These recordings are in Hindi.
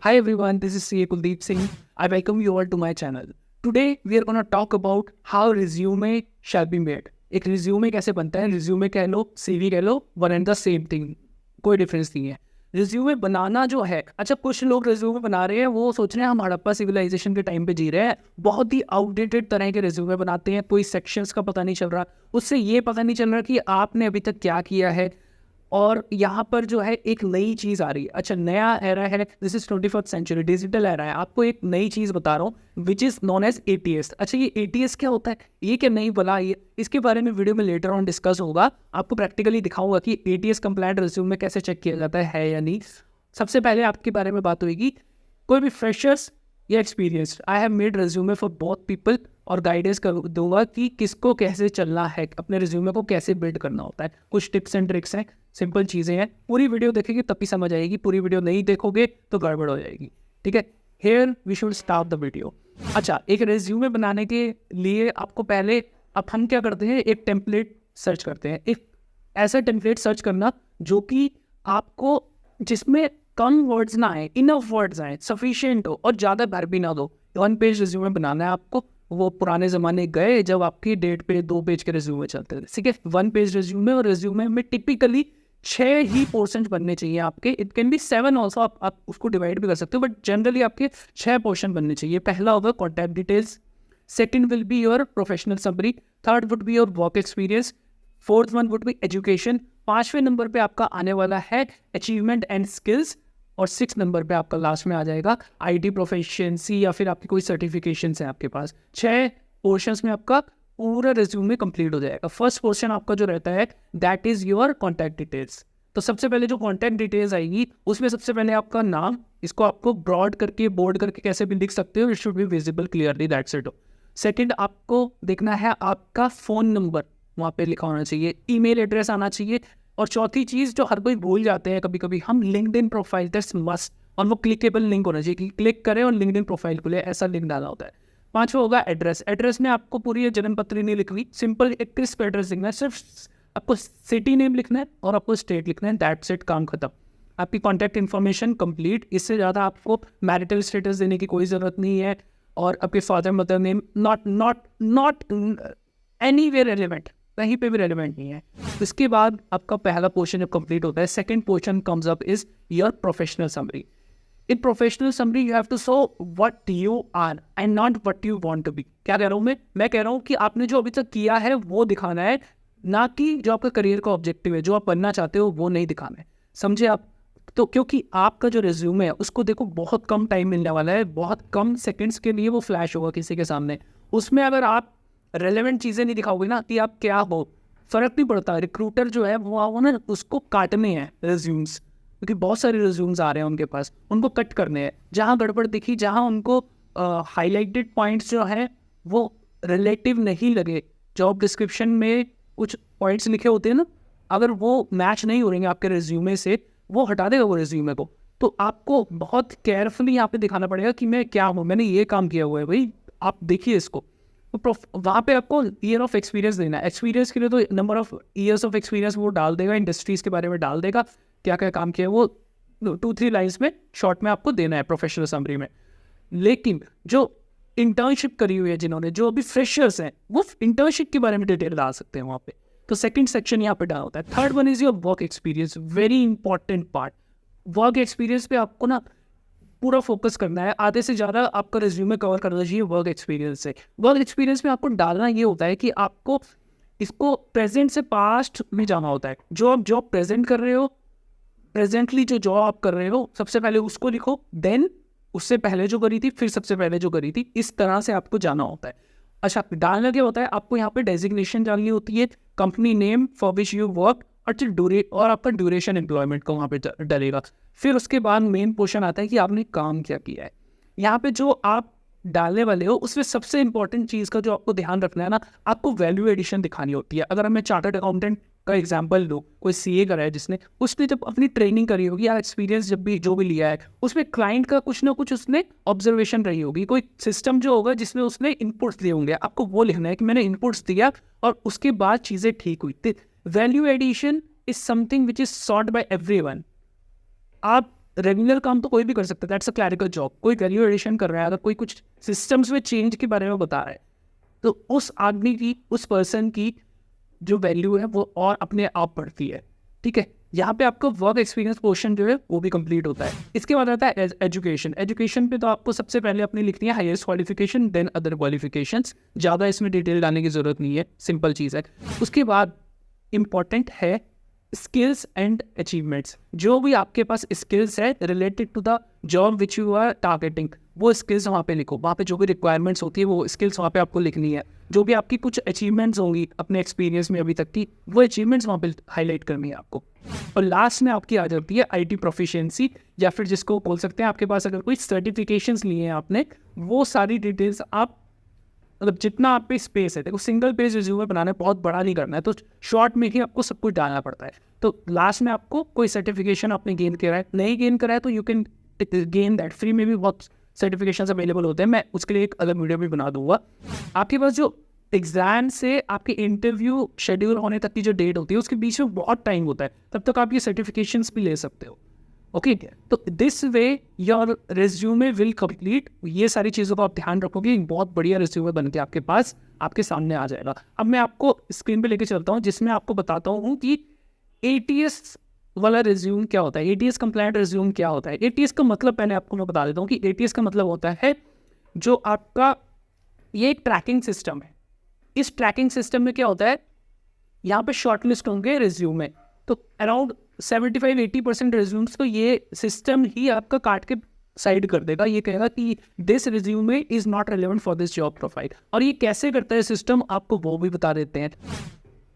Hi everyone, this is CA Kuldeep Singh. I welcome you all to my channel. Today we are going to talk about how resume shall be made. एक resume कैसे बनता है? resume कह लो, CV कह लो, one and the same thing. कोई difference नहीं है. रिज्यूमे बनाना जो है, अच्छा कुछ लोग रिज्यूमे बना रहे हैं, वो सोच रहे हैं हम हड़प्पा सिविलाइजेशन के टाइम पे जी रहे हैं, बहुत ही आउटडेटेड तरह के रिज्यूमे बनाते हैं, कोई सेक्शंस का पता नहीं चल रहा, उससे ये पता नहीं चल रहा कि आपने अभी तक क्या किया है। और यहाँ पर जो है एक नई चीज़ आ रही है। अच्छा, नया एरा है, this is 21st century, digital era है। आपको एक नई चीज़ बता रहा हूँ which is known as ATS। अच्छा, ये ATS क्या होता है, ये क्या नई बला, ये इसके बारे में वीडियो में लेटर ऑन डिस्कस होगा। आपको प्रैक्टिकली दिखाऊंगा कि ATS कंप्लाइंट रिज्यूम में कैसे चेक किया जाता है या नहीं। सबसे पहले आपके बारे में बात होगी, कोई भी फ्रेशर्स या experience, I have made resume for both people, और गाइडेंस कर दूंगा कि किसको कैसे चलना है, अपने रिज्यूमे को कैसे बिल्ड करना होता है। कुछ टिप्स एंड ट्रिक्स हैं, सिंपल चीज़ें हैं। पूरी वीडियो देखेंगे तभी समझ आएगी, पूरी वीडियो नहीं देखोगे तो गड़बड़ हो जाएगी। ठीक है, here we should start the video. अच्छा, एक रिज्यूमे बनाने के लिए आपको पहले, अब हम क्या करते हैं, एक टेम्पलेट सर्च करते हैं। एक ऐसा टेम्पलेट सर्च करना जो कि आपको, जिसमें कम वर्ड्स ना आए, इनफ वर्ड्स आए, सफिशिएंट हो और ज़्यादा भर भी ना दो। 1 पेज रिज्यूमे बनाना है आपको। वो पुराने ज़माने गए जब आपकी 1.5 पेज 2 पेज के रिज्यूमे चलते थे। ठीक है, 1 पेज रिज्यूमे, और रिज्यूमे में टिपिकली 6 ही पोर्शन बनने चाहिए आपके। इट कैन बी 7 ऑल्सो, आप उसको डिवाइड भी कर सकते हो, बट जनरली आपके 6 पोर्शन बनने चाहिए। पहला होगा contact details, second will be your professional summary, third would be your work experience, fourth one would be education, 5वें नंबर पे आपका आने वाला है अचीवमेंट एंड स्किल्स, और 6 नंबर पे आपका लास्ट में आ जाएगा IT प्रोफेशंसी या फिर आपकी कोई सर्टिफिकेशंस है आपके पास। 6 पोर्शंस में आपका पूरा रिज्यूमे कंप्लीट हो जाएगा। फर्स्ट पोर्शन आपका जो रहता है that is your contact details. तो सबसे पहले जो कॉन्टैक्ट डिटेल्स आएगी उसमें सबसे पहले आपका नाम, इसको आपको ब्रॉड करके, बोल्ड करके कैसे भी लिख सकते हो, it should be visible clearly, that's it. Second, आपको देखना है आपका फ़ोन नंबर वहाँ पे लिखा होना चाहिए, ईमेल एड्रेस आना चाहिए। और चौथी चीज़ जो हर कोई भूल जाते हैं कभी कभी, हम लिंक्डइन प्रोफाइल, दैट्स मस्ट, और वो क्लिकेबल लिंक होना चाहिए कि क्लिक करें और लिंक्डइन प्रोफाइल खुले, ऐसा लिंक डालना होता है। 5वां होगा एड्रेस। एड्रेस में आपको पूरी जन्म पत्री नहीं लिखनी, सिंपल एक क्रिस्प एड्रेस लिखना है, सिर्फ आपको सिटी नेम लिखना है और आपको स्टेट लिखना है, दैट्स इट, काम खत्म। आपकी कॉन्टैक्ट इन्फॉर्मेशन कंप्लीट। इससे ज़्यादा आपको मैरिटल स्टेटस देने की कोई ज़रूरत नहीं है, और आपके father mother name not anywhere relevant, कहीं पे भी रेलिवेंट नहीं है। इसके बाद आपका पहला पोर्शन जब कंप्लीट होता है, second portion comes up is your professional summary. In professional summary you have to show what you are and not what you want to be. क्या कह रहा हूँ मैं कह रहा हूँ कि आपने जो अभी तक किया है वो दिखाना है, ना कि जो आपका करियर का ऑब्जेक्टिव है, जो आप बनना चाहते हो वो नहीं दिखाना है। समझे आप? तो क्योंकि आपका जो रिज्यूमे है उसको देखो, बहुत कम टाइम मिलने वाला है, बहुत कम सेकंड्स के लिए वो फ्लैश होगा किसी के सामने। उसमें अगर आप रेलेवेंट चीज़ें नहीं दिखाओगे ना कि आप क्या हो, फ़र्क नहीं पड़ता। रिक्रूटर जो है वो ना उसको काटने हैं रिज्यूम्स, क्योंकि बहुत सारे रिज्यूम्स आ रहे हैं उनके पास, उनको कट करने हैं। जहाँ गड़बड़ दिखी, जहाँ उनको हाईलाइटेड पॉइंट्स जो हैं वो रिलेटिव नहीं लगे, जॉब डिस्क्रिप्शन में कुछ पॉइंट्स लिखे होते हैं ना, अगर वो मैच नहीं हो रहे हैं आपके रिज्यूमे से, वो हटा देगा वो रिज्यूमे को। तो आपको बहुत केयरफुली यहाँ पे दिखाना पड़ेगा कि मैं क्या हूँ, मैंने ये काम किया हुआ है भाई, आप देखिए इसको। तो वहाँ पे आपको ईयर ऑफ एक्सपीरियंस देना है। एक्सपीरियंस के लिए तो number of years of experience वो डाल देगा, इंडस्ट्रीज़ के बारे में डाल देगा, क्या क्या काम किया वो 2-3 लाइन्स में शॉर्ट में आपको देना है प्रोफेशनल समरी में। लेकिन जो इंटर्नशिप करी हुई है जिन्होंने, जो अभी फ्रेशर्स हैं, वो इंटर्नशिप के बारे में डिटेल डाल सकते हैं वहाँ पे। तो सेकंड सेक्शन यहाँ पे डाल होता है। Third one is your work experience, very important part. Work experience पे आपको ना पूरा फोकस करना है, आधे से ज़्यादा आपका रिज्यूमे कवर करना चाहिए वर्क एक्सपीरियंस से। वर्क एक्सपीरियंस में आपको डालना ये होता है कि आपको इसको प्रेजेंट से पास्ट में जाना होता है। जो आप जॉब प्रेजेंट कर रहे हो, प्रेजेंटली जो जॉब आप कर रहे हो, सबसे पहले उसको लिखो, देन उससे पहले जो करी थी, फिर सबसे पहले जो करी थी, इस तरह से आपको जाना होता है। अच्छा, डालना क्या होता है, आपको यहाँ पे डेजिग्नेशन डालनी होती है, company name for which you work, और आपका ड्यूरेशन एम्प्लॉयमेंट का वहाँ पे डलेगा। फिर उसके बाद मेन पोर्शन आता है कि आपने काम क्या किया है। यहाँ पे जो आप डालने वाले हो उसमें सबसे इंपॉर्टेंट चीज़ का जो आपको ध्यान रखना है ना, आपको वैल्यू एडिशन दिखानी होती है। अगर हमें चार्टर्ड अकाउंटेंट का एग्जांपल लो, कोई CA करा है जिसने, उसने जब अपनी ट्रेनिंग करी होगी या एक्सपीरियंस जब भी जो भी लिया है, उसमें क्लाइंट का कुछ ना कुछ उसने ऑब्जर्वेशन रही होगी, कोई सिस्टम जो होगा जिसमें उसने इनपुट्स दिए होंगे, आपको वो लिखना है कि मैंने इनपुट्स दिया और उसके बाद चीज़ें ठीक हुई। Value addition is something which is sought by everyone. आप रेगुलर काम तो कोई भी कर सकता है, दैट्स अ क्लैरिकल जॉब। कोई वैल्यू एडिशन कर रहा है, अगर कोई कुछ सिस्टम्स में चेंज के बारे में बता रहा है, तो उस आदमी की, उस पर्सन की जो वैल्यू है वो और अपने आप बढ़ती है। ठीक है, यहाँ पे आपको वर्क एक्सपीरियंस पोर्शन जो है वो भी कंप्लीट होता है। इसके बाद आता है एजुकेशन। एजुकेशन पे तो आपको सबसे पहले अपनी लिखनी है highest qualification, then other qualifications. ज़्यादा इसमें डिटेल डालने की ज़रूरत नहीं है, सिंपल चीज़ है। उसके बाद इम्पॉर्टेंट है स्किल्स एंड अचीवमेंट्स। जो भी आपके पास स्किल्स है related to the job which you are targeting, वो स्किल्स वहाँ पे लिखो। वहाँ पे जो भी रिक्वायरमेंट्स होती है वो स्किल्स वहाँ पे आपको लिखनी है। जो भी आपकी कुछ अचीवमेंट्स होंगी अपने एक्सपीरियंस में अभी तक की, वो अचीवमेंट्स वहाँ पे हाईलाइट करनी है आपको। और लास्ट में आपकी आ जाती है आईटी प्रोफिशिएंसी, या फिर जिसको बोल सकते हैं आपके पास अगर कोई सर्टिफिकेशंस लिए हैं आपने, वो सारी डिटेल्स आप, मतलब जितना आप पे स्पेस है, देखो सिंगल पेज रिज्यूमे बनाना है, बहुत बड़ा नहीं करना है, तो शॉर्ट में ही आपको सब कुछ डालना पड़ता है। तो लास्ट में आपको कोई सर्टिफिकेशन आपने गेन करा है, नहीं गेन करा है तो you can gain that. Free में भी बहुत सर्टिफिकेशन अवेलेबल होते हैं, मैं उसके लिए एक अलग वीडियो भी बना दूंगा। आपके पास जो एग्जाम से आपके इंटरव्यू शेड्यूल होने तक की जो डेट होती है उसके बीच में बहुत टाइम होता है, तब तक आप ये सर्टिफिकेशंस भी ले सकते हो। ओके, तो this way your resume will complete. ये सारी चीज़ों को आप ध्यान रखोगे, एक बहुत बढ़िया रिज्यूमे बन के आपके पास आपके सामने आ जाएगा। अब मैं आपको स्क्रीन पे लेके चलता हूँ, जिसमें आपको बताता हूँ कि एटीएस वाला रिज्यूम क्या होता है, एटीएस कंप्लायंट रिज्यूम क्या होता है। एटीएस का मतलब पहले आपको मैं बता देता हूँ कि एटीएस का मतलब होता है जो आपका ये एक ट्रैकिंग सिस्टम है। इस ट्रैकिंग सिस्टम में क्या होता है, यहाँ पे शॉर्टलिस्ट होंगे रिज्यूमे, तो अराउंड 75-80% रिज्यूम्स को ये सिस्टम ही आपका काट के साइड कर देगा। ये कहेगा कि this resume is not relevant for this job profile. और ये कैसे करता है सिस्टम, आपको वो भी बता देते हैं।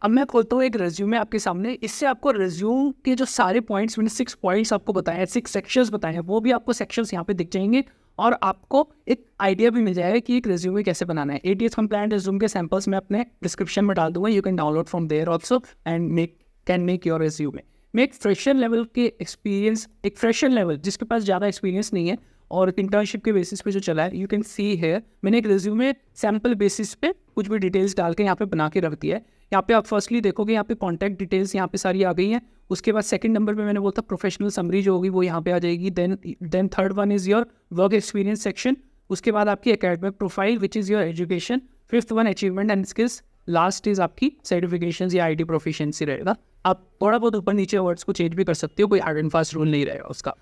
अब मैं खोलता हूँ एक रिज्यूमे आपके सामने, इससे आपको रिज्यूम के जो सारे पॉइंट्स, मैंने 6 पॉइंट्स आपको बताए हैं, 6 सेक्शंस बताए हैं, वो भी आपको सेक्शंस यहाँ पे दिख जाएंगे और आपको एक आइडिया भी मिल जाएगा कि एक रिज्यूमे कैसे बनाना है। एटीएस कंप्लायंट रिज्यूम के सैंपल्स मैं अपने डिस्क्रिप्शन में डाल दूंगा, you can download from there also and can make your resume. मैं एक फ्रेशर लेवल के एक्सपीरियंस, एक फ्रेशर लेवल जिसके पास ज़्यादा एक्सपीरियंस नहीं है और इंटर्नशिप के बेसिस पे जो चला है, यू कैन सी हेयर मैंने एक रिज्यूमे सैम्पल बेसिस पे कुछ भी डिटेल्स डाल के यहाँ पे बना के रख दिया है। यहाँ पे आप फर्स्टली देखोगे यहाँ पे कॉन्टैक्ट डिटेल्स यहाँ पे सारी आ गई हैं। उसके बाद सेकंड नंबर पे मैंने बोलता प्रोफेशनल समरी जो होगी वो यहाँ पे आ जाएगी। Then third one is your work experience section. उसके बाद आपकी academic profile which is your education. Fifth one achievement and skills. Last is आपकी सर्टिफिकेशन या आईटी प्रोफिशिएंसी रहेगा। आप थोड़ा बहुत ऊपर नीचे वर्ड्स को चेंज भी कर सकते हो, कोई हार्ड एंड फास्ट रूल नहीं रहेगा उसका।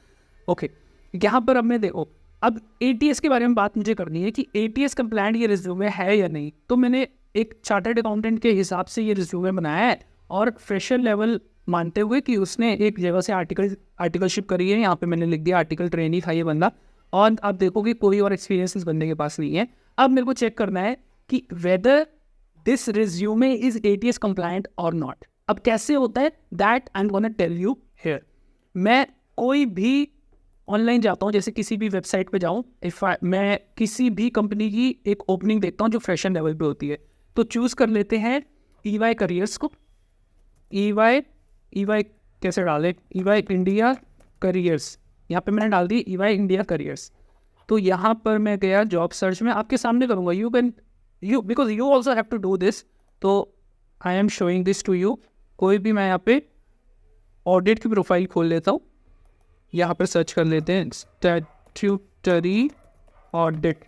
ओके, यहाँ पर अब मैं देखो, अब एटीएस के बारे में बात मुझे करनी है कि एटीएस कंप्लायंट ये रिज्यूमे है या नहीं। तो मैंने एक चार्टर्ड अकाउंटेंट के हिसाब से ये रिज्यूमे बनाया है और फ्रेशर लेवल मानते हुए कि उसने एक जगह से आर्टिकलशिप करी है। यहाँ पे मैंने लिख दिया आर्टिकल ट्रेनी था ये बंदा, और आप देखोगे कोई और एक्सपीरियंस इस बंदे के पास नहीं है। अब मेरे को चेक करना है कि whether this resume is ATS compliant और नॉट। अब कैसे होता है that I am gonna tell you here. मैं कोई भी ऑनलाइन जाता हूँ, जैसे किसी भी वेबसाइट पे जाऊँ, मैं किसी भी कंपनी की एक ओपनिंग देखता हूँ जो फ्रेशर लेवल पे होती है, तो चूज़ कर लेते हैं EY करियर्स को। EY कैसे डालें, EY इंडिया करियर्स, यहाँ पे मैंने डाल दी EY इंडिया करियर्स। तो यहाँ पर मैं गया जॉब सर्च में, आपके सामने करूँगा, you because you also have to do this, तो I am showing this to you. कोई भी मैं यहाँ पे ऑडिट की प्रोफाइल खोल लेता हूँ, यहाँ पर सर्च कर लेते हैं स्टैट्यूटरी ऑडिट।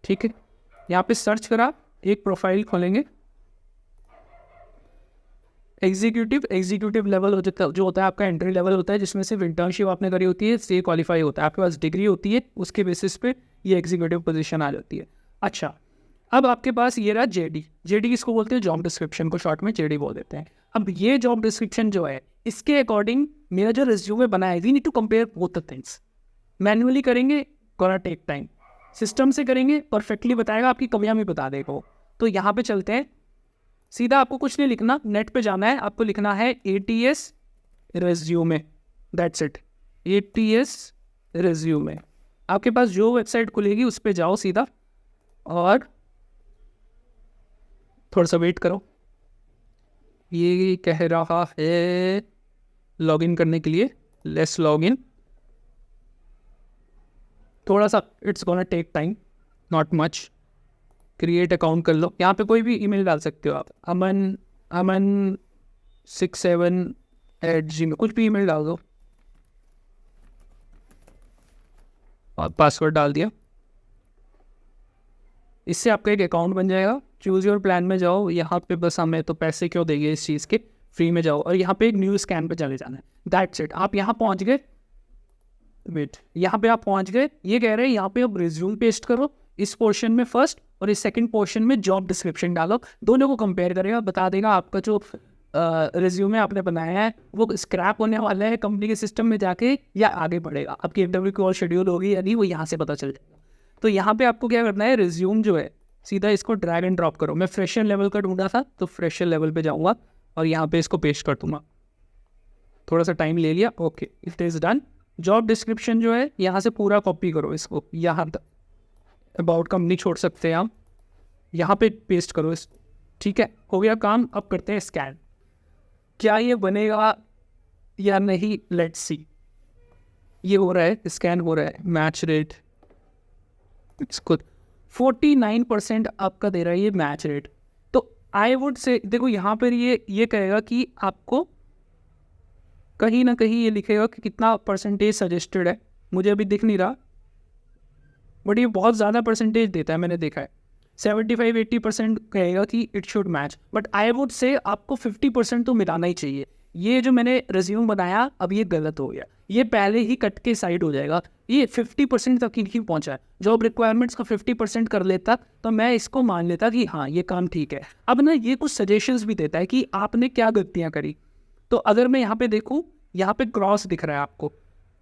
ठीक है, यहाँ पे सर्च करा, एक प्रोफाइल खोलेंगे। एग्जीक्यूटिव लेवल हो जाता है, जो होता है आपका एंट्री लेवल होता है, जिसमें सिर्फ इंटर्नशिप आपने करी होती है, से क्वालिफाई होता है, आपके पास डिग्री होती है, उसके बेसिस पे ये एग्जीक्यूटिव पोजीशन आ जाती है। अच्छा, अब आपके पास ये रहा जेडी किसको बोलते हैं, जॉब डिस्क्रिप्शन को शॉर्ट में जेडी बोल देते हैं। अब ये जॉब डिस्क्रिप्शन जो है, इसके अकॉर्डिंग मेरा जो रिज्यूमे बना है, we need to compare both the things. Manually करेंगे, गोना टेक टाइम, सिस्टम से करेंगे परफेक्टली बताएगा, आपकी कमियां भी बता देगा वो। तो यहाँ पे चलते हैं, सीधा आपको कुछ नहीं लिखना, नेट पे जाना है, आपको लिखना है ATS resume, that's it, ATS resume. आपके पास जो वेबसाइट खुलेगी उस पर जाओ सीधा और थोड़ा सा वेट करो। ये कह रहा है लॉगिन करने के लिए, लेट्स लॉगिन। थोड़ा सा it's gonna take time, not much. Create account कर लो, यहाँ पे कोई भी ईमेल डाल सकते हो आप, अमन 67 @gmail, कुछ भी ईमेल डाल दो। और पासवर्ड डाल दिया। इससे आपका एक अकाउंट बन जाएगा। चूज़ योर प्लान में जाओ, यहाँ पे बस हमें तो पैसे क्यों देंगे इस चीज़ के, फ्री में जाओ और यहाँ पे एक न्यू स्कैन पे चले जाना है। That's it. आप यहाँ पहुँच गए, वेट, यहाँ पे आप पहुँच गए। ये कह रहे हैं यहाँ पे अब रिज्यूम पेस्ट करो, इस पोर्शन में फर्स्ट और इस सेकंड पोर्शन में जॉब डिस्क्रिप्शन डालो। दोनों को कंपेयर करेगा, बता देगा आपका जो रिज्यूमे आपने बनाया है वो स्क्रैप होने वाला है कंपनी के सिस्टम में जाके या आगे बढ़ेगा। आपकी इंटरव्यू की और शेड्यूल होगी या नहीं, वो यहाँ से पता चल जाएगा। तो यहाँ पे आपको क्या करना है, रिज्यूम जो है सीधा इसको ड्रैग एंड ड्रॉप करो। मैं फ्रेशर लेवल का ढूंढा था तो फ्रेशर लेवल पे जाऊँगा और यहाँ पे इसको पेस्ट कर दूंगा। थोड़ा सा टाइम ले लिया, okay, it is done. Job description जो है यहाँ से पूरा कॉपी करो इसको, यहाँ तक अबाउट कंपनी छोड़ सकते हैं आप, यहाँ पे पेस्ट करो इस, ठीक है, हो गया काम। अब करते हैं स्कैन, क्या ये बनेगा या नहीं, लेट्स सी। ये हो रहा है, स्कैन हो रहा है, मैच रेट इसको 49% आपका दे रहा है ये मैच रेट। तो आई वुड से देखो यहाँ पर ये कहेगा कि आपको कहीं ना कहीं ये लिखेगा कि कितना परसेंटेज सजेस्टेड है, मुझे अभी दिख नहीं रहा, बट ये बहुत ज़्यादा परसेंटेज देता है, मैंने देखा है 75-80% कहेगा कि it should match. But I would say आपको 50% तो मिलाना ही चाहिए। ये जो मैंने रिज्यूम बनाया अब ये गलत हो गया, ये पहले ही कट के साइड हो जाएगा, ये 50% तक ही पहुंचा है। जॉब रिक्वायरमेंट्स का 50% कर लेता तो मैं इसको मान लेता कि हाँ ये काम ठीक है। अब ना ये कुछ सजेशंस भी देता है कि आपने क्या गलतियाँ करी। तो अगर मैं यहाँ पे देखूँ, यहाँ पे क्रॉस दिख रहा है आपको,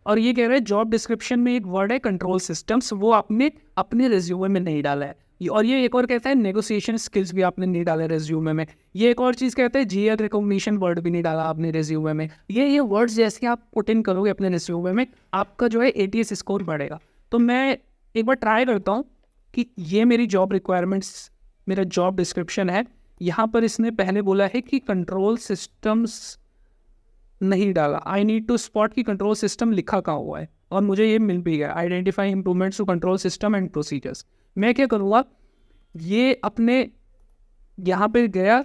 और ये कह रहा है जॉब डिस्क्रिप्शन में एक वर्ड है कंट्रोल सिस्टम्स, वो आपने अपने रिज्यूमे में नहीं डाला है। और ये एक और कहता है नेगोशिएशन स्किल्स भी आपने नहीं डाला रिज्यूमे में। ये एक और चीज़ कहता है जीआर रिकॉग्निशन वर्ड भी नहीं डाला आपने रिज्यूमे में। ये वर्ड्स जैसे आप पुट इन करोगे अपने रिज्यूमे में, आपका जो है ATS स्कोर बढ़ेगा। तो मैं एक बार ट्राई करता हूँ कि ये मेरी जॉब रिक्वायरमेंट्स, मेरा जॉब डिस्क्रिप्शन है, यहाँ पर इसने पहले बोला है कि कंट्रोल सिस्टम्स नहीं डाला। आई नीड टू स्पॉट की कंट्रोल सिस्टम लिखा कहाँ हुआ है, और मुझे ये मिल भी गया, identify improvements to control system and procedures. मैं क्या करूँगा, ये अपने यहाँ पे गया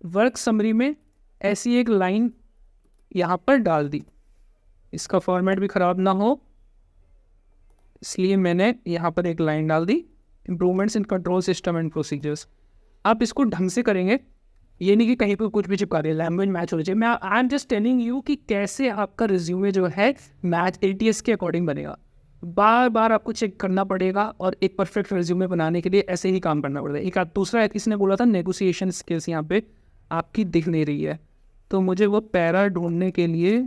वर्क समरी में ऐसी एक लाइन यहाँ पर डाल दी, इसका फॉर्मेट भी ख़राब ना हो इसलिए मैंने यहाँ पर एक लाइन डाल दी, improvements in control system and procedures. आप इसको ढंग से करेंगे, ये नहीं कि कहीं पर कुछ भी चिपका दे, लैंग्वेज मैच होना चाहिए। मैं I am just telling you कि कैसे आपका रिज्यूमे जो है मैच ATS के अकॉर्डिंग बनेगा। बार बार आपको चेक करना पड़ेगा और एक परफेक्ट रिज्यूमे बनाने के लिए ऐसे ही काम करना पड़ेगा। एक दूसरा है, किसने बोला था नेगोशिएशन स्किल्स, यहाँ पे आपकी दिख नहीं रही है, तो मुझे वो पैरा ढूंढने के लिए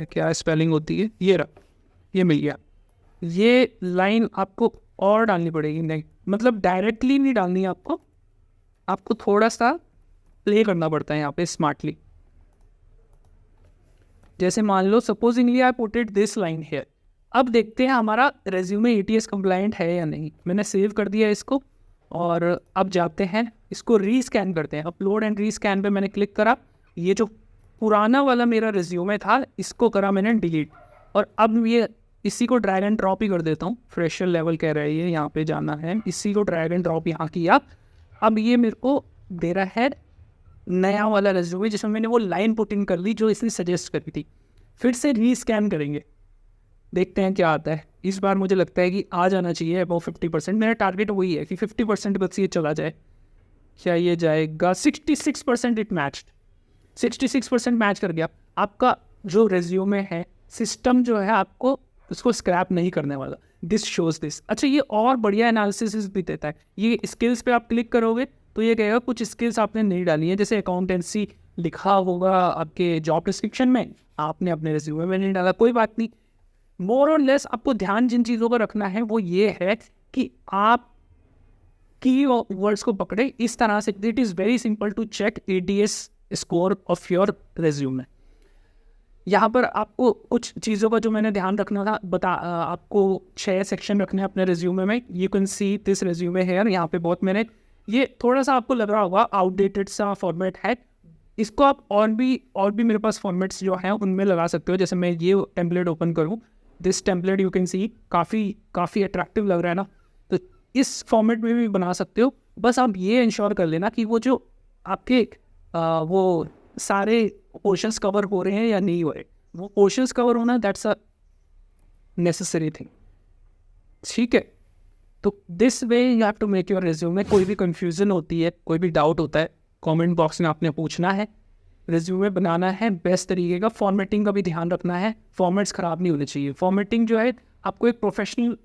क्या स्पेलिंग होती है, ये रहा, ये मिल गया। ये लाइन आपको और डालनी पड़ेगी, नहीं मतलब डायरेक्टली नहीं डालनी है आपको थोड़ा सा प्ले करना पड़ता है यहाँ पे स्मार्टली। जैसे मान लो supposingly I put it this line here. अब देखते हैं हमारा रेज्यूमे ATS कंप्लाइंट है या नहीं। मैंने सेव कर दिया इसको और अब जाते हैं इसको रीस्कैन करते हैं। अपलोड एंड रीस्कैन पे मैंने क्लिक करा, ये जो पुराना वाला मेरा रेज्यूमे था इसको करा मैंने डिलीट, और अब ये इसी को ड्रैग एंड ड्रॉप ही कर देता हूँ। फ्रेशर लेवल कह रहा है ये, यहाँ पे जाना है, इसी को ड्रैग एंड ड्रॉप यहाँ किया। अब ये मेरे को दे रहा है नया वाला रेज्यूमे जिसमें मैंने वो लाइन पुट इन कर ली जो इसने सजेस्ट करी थी। फिर से रीस्कैन करेंगे, देखते हैं क्या आता है। इस बार मुझे लगता है कि आ जाना चाहिए अबाउट 50%। मेरा टारगेट वही है कि 50% बस ये चला जाए। क्या ये जाएगा? 66% इट मैच्ड, 66% मैच कर गया। आपका जो रेज्यूमे है, सिस्टम जो है आपको उसको स्क्रैप नहीं करने वाला। This shows this. अच्छा, ये और बढ़िया एनालिसिस भी देता है। ये स्किल्स पे आप क्लिक करोगे तो ये कहेगा कुछ स्किल्स आपने नहीं डाली है, जैसे अकाउंटेंसी लिखा होगा आपके जॉब डिस्क्रिप्शन में, आपने अपने रिज्यूमे में नहीं डाला, कोई बात नहीं। मोर और लेस आपको ध्यान जिन चीज़ों का रखना है वो ये है कि आप की वर्ड्स को पकड़े इस तरह से। It is very simple to check ATS score of your resume. यहाँ पर आपको कुछ चीज़ों का जो मैंने ध्यान रखना था आपको 6 सेक्शन रखने हैं अपने रिज्यूमे में। You can see this resume here. यहाँ पे बहुत मैंने, ये थोड़ा सा आपको लग रहा होगा आउटडेटेड सा फॉर्मेट है, इसको आप और भी मेरे पास फॉर्मेट्स जो हैं उनमें लगा सकते हो। जैसे मैं ये टेम्पलेट ओपन करूँ, दिस टेम्पलेट यू कैन सी काफ़ी अट्रैक्टिव लग रहा है ना, तो इस फॉर्मेट में भी बना सकते हो। बस आप ये इंश्योर कर लेना कि वो जो आपके वो सारे पोर्शंस कवर हो रहे हैं या नहीं हो रहे। वो पोर्शंस कवर होना दैट्स अ नेसेसरी थिंग, ठीक है। तो this way you have to make your resume. कोई भी कंफ्यूजन होती है, कोई भी डाउट होता है, कमेंट बॉक्स में आपने पूछना है। रिज्यूमे बनाना है बेस्ट तरीके का, फॉर्मेटिंग का भी ध्यान रखना है, फॉर्मेट्स ख़राब नहीं होने चाहिए। फॉर्मेटिंग जो है आपको एक प्रोफेशनल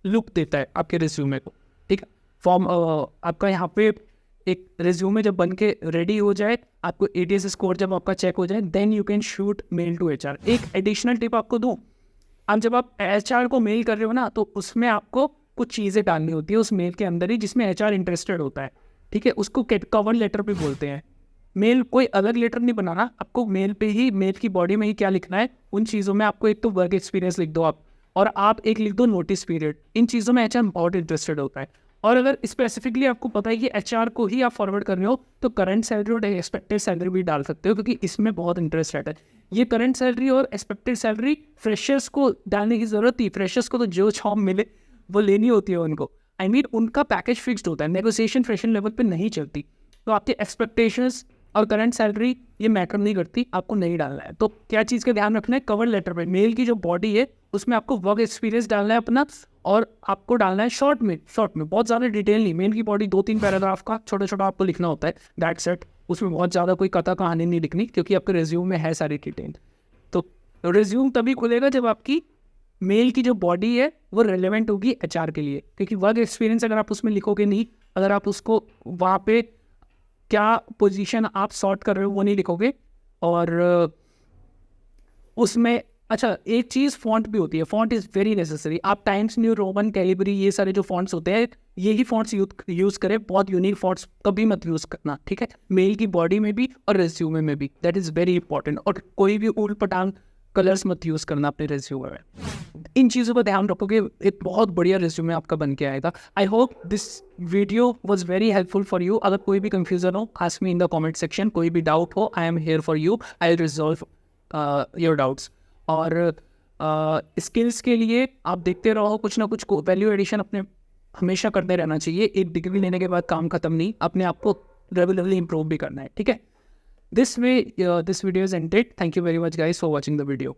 लुक देता है आपके रिज्यूमे को, ठीक है। आपका यहाँ पे एक रिज्यूमे जब बन के रेडी हो जाए, आपको ATS स्कोर जब आपका चेक हो जाए, then you can shoot mail to HR। एक एडिशनल टिप आपको दूँ, अब जब आप HR को मेल कर रहे हो ना, तो उसमें आपको कुछ चीज़ें डालनी होती है उस मेल के अंदर ही जिसमें HR इंटरेस्टेड होता है, ठीक है। उसको कवर लेटर भी बोलते हैं। मेल कोई अलग लेटर नहीं बनाना, आपको मेल पे ही, मेल की बॉडी में ही क्या लिखना है, उन चीज़ों में आपको एक तो वर्क एक्सपीरियंस लिख दो आप, और आप एक लिख दो नोटिस पीरियड। इन चीज़ों में HR बहुत इंटरेस्टेड होता है। और अगर स्पेसिफिकली आपको पता है कि HR को ही आप फॉरवर्ड कर रहे हो, तो करंट सैलरी और एक्सपेक्टेड सैलरी भी डाल सकते हो, क्योंकि इसमें बहुत इंटरेस्ट रहता है। ये करंट सैलरी और एक्सपेक्टेड सैलरी फ्रेशर्स को डालने की ज़रूरत थी। फ्रेशर्स को तो जो जॉब मिले वो लेनी होती है उनको। उनका पैकेज फिक्स्ड होता है, नेगोशिएशन फ्रेशर लेवल पे नहीं चलती। तो आपके एक्सपेक्टेशंस और करंट सैलरी ये मैटर नहीं करती, आपको नहीं डालना है। तो क्या चीज़ का ध्यान रखना है, कवर लेटर पे मेल की जो बॉडी है उसमें आपको वर्क एक्सपीरियंस डालना है अपना, और आपको डालना है शॉर्ट में बहुत ज़्यादा डिटेल नहीं। मेल की बॉडी 2-3 पैराग्राफ का छोटा छोटा आपको लिखना होता है, दैट्स इट। उसमें बहुत ज़्यादा कोई कथा कहानी नहीं लिखनी, क्योंकि आपके रिज्यूम में है सारी डिटेल। तो रिज्यूम तभी खुलेगा जब आपकी मेल की जो बॉडी है वो रेलेवेंट होगी HR के लिए, क्योंकि वर्क एक्सपीरियंस अगर आप उसमें लिखोगे नहीं, अगर आप उसको वहाँ पे क्या पोजीशन आप सॉर्ट कर रहे हो वो नहीं लिखोगे, और उसमें अच्छा एक चीज़ फॉन्ट भी होती है। Font is very necessary. आप टाइम्स न्यू रोमन, कैलिबरी, ये सारे जो फॉन्ट्स होते हैं, यही फॉन्ट्स यूज़ करें। बहुत यूनिक फॉन्ट्स कभी मत यूज़ करना, ठीक है। मेल की बॉडी में भी और रिज्यूमे में भी, दैट इज़ वेरी इंपॉर्टेंट। और कोई भी ऊट पटांग कलर्स मत यूज़ करना अपने रिज्यूमे में। इन चीज़ों पर ध्यान रखोगे, एक बहुत बढ़िया रिज्यूमे आपका बन के आएगा। I hope this video was very helpful for you. अगर कोई भी कंफ्यूजन हो, ask me in the comment section. कोई भी डाउट हो, I am here for you, I will resolve your doubts. और स्किल्स के लिए आप देखते रहो, कुछ ना कुछ वैल्यू एडिशन अपने हमेशा करते रहना चाहिए। एक डिग्री लेने के बाद काम खत्म नहीं, अपने आप को रेगुलरली इंप्रूव भी करना है, ठीक है। This way this video is ended. Thank you very much guys for watching the video.